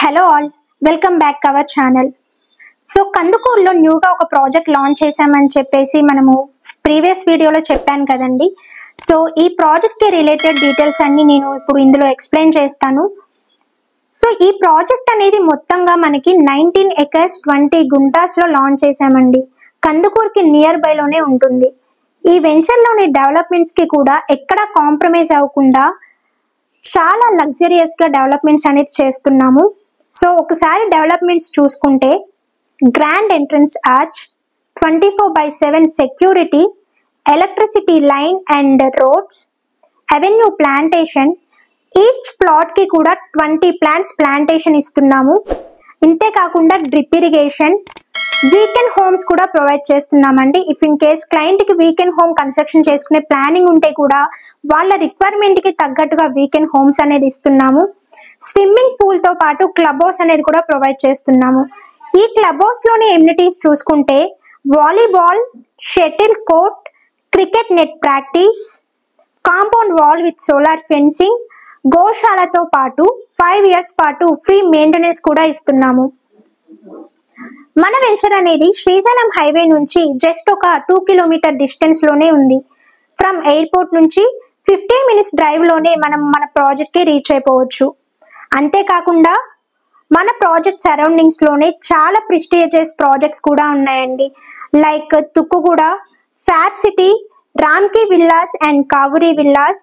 Hello all, welcome back our channel. So కందుకూరులో న్యూగా ఒక ప్రాజెక్ట్ లాంచ్ చేశామని చెప్పేసి మనము ప్రీవియస్ వీడియోలో చెప్పాను కదండి. సో ఈ ప్రాజెక్ట్కి రిలేటెడ్ డీటెయిల్స్ అన్ని నేను ఇప్పుడు ఇందులో ఎక్స్ప్లెయిన్ చేస్తాను. సో ఈ ప్రాజెక్ట్ అనేది మొత్తంగా మనకి 19 acres 20 గుంటాస్లో లాంచ్ చేశామండి. కందుకూరుకి నియర్ బైలోనే ఉంటుంది. ఈ వెంచర్లోని డెవలప్మెంట్స్కి కూడా ఎక్కడ కాంప్రమైజ్ అవ్వకుండా చాలా లగ్జరియస్గా డెవలప్మెంట్స్ అనేది చేస్తున్నాము. సో ఒకసారి డెవలప్మెంట్స్ చూసుకుంటే grand entrance arch, 24/7 security, electricity line and roads, avenue plantation, each ప్లాట్కి కూడా 20 ప్లాంట్స్ ప్లాంటేషన్ ఇస్తున్నాము. ఇంతేకాకుండా డ్రిప్ ఇరిగేషన్, వీకెండ్ హోమ్స్ కూడా ప్రొవైడ్ చేస్తున్నామండి. ఇఫ్ ఇన్ కేస్ క్లయింట్కి వీకెండ్ హోమ్ కన్స్ట్రక్షన్ చేసుకునే ప్లానింగ్ ఉంటే కూడా వాళ్ళ రిక్వైర్మెంట్కి తగ్గట్టుగా వీకెండ్ హోమ్స్ అనేది ఇస్తున్నాము. స్విమ్మింగ్ పూల్తో పాటు క్లబ్ హౌస్ అనేది కూడా ప్రొవైడ్ చేస్తున్నాము. ఈ క్లబ్ హౌస్లోని ఎమ్యూనిటీస్ చూసుకుంటే volleyball, shuttle court, cricket net practice, compound wall with solar fencing, గోశాలతో పాటు 5 years పాటు ఫ్రీ మెయింటెనెన్స్ కూడా ఇస్తున్నాము. మన వెంచర్ అనేది శ్రీశైలం హైవే నుంచి జస్ట్ ఒక 2 kilometer డిస్టెన్స్లోనే ఉంది. ఫ్రమ్ ఎయిర్పోర్ట్ నుంచి 15 minutes డ్రైవ్లోనే మనం మన ప్రాజెక్ట్కి రీచ్ అయిపోవచ్చు. అంతేకాకుండా మన ప్రాజెక్ట్ సరౌండింగ్స్లోనే చాలా ప్రెస్టీజియస్ ప్రాజెక్ట్స్ కూడా ఉన్నాయండి. Like Tukkuguda, fab city, Ramky villas and Kavuri villas,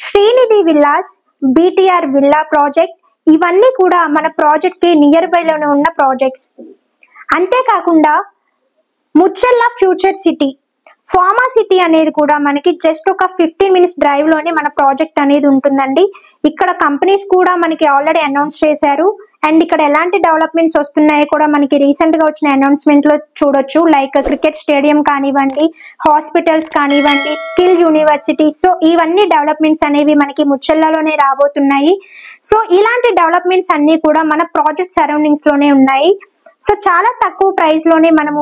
Srinidhi villas, BTR villa project, ఇవన్నీ కూడా మన ప్రాజెక్ట్కి నియర్ బైలోనే ఉన్న ప్రాజెక్ట్స్. అంతేకాకుండా Mucherla future city, pharma city అనేది కూడా మనకి జస్ట్ ఒక 15 minutes డ్రైవ్లోనే మన ప్రాజెక్ట్ అనేది ఉంటుందండి. ఇక్కడ కంపెనీస్ కూడా మనకి ఆల్రెడీ అనౌన్స్ చేశారు. అండ్ ఇక్కడ ఎలాంటి డెవలప్మెంట్స్ వస్తున్నాయో కూడా మనకి రీసెంట్గా వచ్చిన అనౌన్స్మెంట్లో చూడొచ్చు. లైక్ క్రికెట్ స్టేడియం కానివ్వండి, హాస్పిటల్స్ కానివ్వండి, స్కిల్ యూనివర్సిటీస్. సో ఇవన్నీ డెవలప్మెంట్స్ అనేవి మనకి ముచ్చర్లలోనే రాబోతున్నాయి. సో ఇలాంటి డెవలప్మెంట్స్ అన్నీ కూడా మన ప్రాజెక్ట్ సరౌండింగ్స్లోనే ఉన్నాయి. సో చాలా తక్కువ ప్రైస్లోనే మనము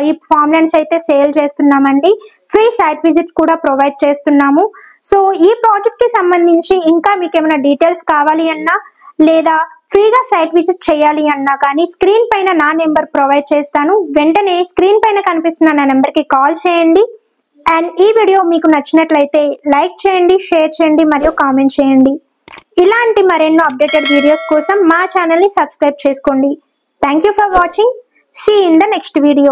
ఈ ఫామ్ ల్యాండ్స్ అయితే సేల్ చేస్తున్నామండి. ఫ్రీ సైట్ విజిట్స్ కూడా ప్రొవైడ్ చేస్తున్నాము. సో ఈ ప్రాజెక్ట్కి సంబంధించి ఇంకా మీకు ఏమైనా డీటెయిల్స్ కావాలి అన్నా లేదా ఫ్రీగా సైట్ విజిట్ చేయాలి అన్నా కానీ స్క్రీన్ పైన నా నెంబర్ ప్రొవైడ్ చేస్తాను. వెంటనే స్క్రీన్ పైన కనిపిస్తున్న నా నెంబర్కి కాల్ చేయండి. అండ్ ఈ వీడియో మీకు నచ్చినట్లయితే లైక్ చేయండి, షేర్ చేయండి మరియు కామెంట్ చేయండి. ఇలాంటి మరెన్నో అప్డేటెడ్ వీడియోస్ కోసం మా ఛానల్ని సబ్స్క్రైబ్ చేసుకోండి. Thank you for watching. See you in the next video.